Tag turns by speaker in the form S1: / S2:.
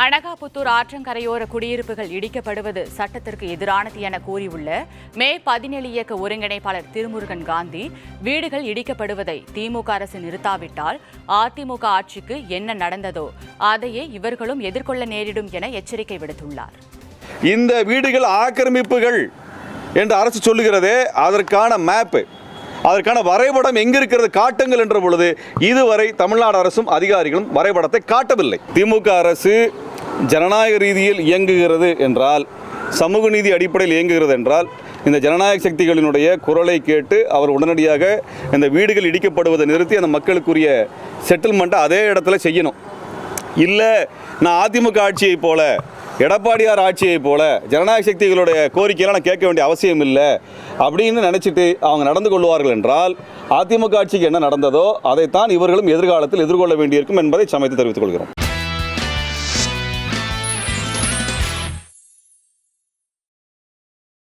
S1: அனகாபுத்தூர் ஆற்றங்கரையோர குடியிருப்புகள் இடிக்கப்படுவது சட்டத்திற்கு எதிரானது என கூறியுள்ள மே 17 இயக்க ஒருங்கிணைப்பாளர் திருமுருகன் காந்தி, வீடுகள் இடிக்கப்படுவதை திமுக அரசு நிறுத்தாவிட்டால் அதிமுக ஆட்சிக்கு என்ன நடந்ததோ அதையே இவர்களும் எதிர்கொள்ள நேரிடும் என எச்சரிக்கை விடுத்துள்ளார்.
S2: இந்த வீடுகள் ஆக்கிரமிப்புகள் என்று அரசு சொல்லுகிறதே, அதற்கான மேப், அதற்கான வரைபடம் எங்க இருக்கிறது காட்டுங்கள் என்ற பொழுது இதுவரை தமிழ்நாடு அரசும் அதிகாரிகளும் வரைபடத்தை காட்டவில்லை. திமுக அரசு ஜனநாயக ரீதியில் இயங்குகிறது என்றால், சமூக நீதி அடிப்படையில் இயங்குகிறது என்றால், இந்த ஜனநாயக சக்திகளினுடைய குரலை கேட்டு அவர் உடனடியாக இந்த வீடுகள் இடிக்கப்படுவதை நிறுத்தி அந்த மக்களுக்குரிய செட்டில்மெண்ட்டை அதே இடத்துல செய்யணும். இல்லை, நான் அதிமுக ஆட்சியை போல, எடப்பாடியார் ஆட்சியை போல ஜனநாயக சக்திகளுடைய கோரிக்கையெல்லாம் நான் கேட்க வேண்டிய அவசியம் இல்லை அப்படின்னு நினச்சிட்டு அவங்க நடந்து கொள்வார்கள் என்றால், அதிமுக ஆட்சிக்கு என்ன நடந்ததோ அதைத்தான் இவர்களும் எதிர்காலத்தில் எதிர்கொள்ள வேண்டியிருக்கும் என்பதை சமயத்தை தெரிவித்துக் கொள்கிறோம்.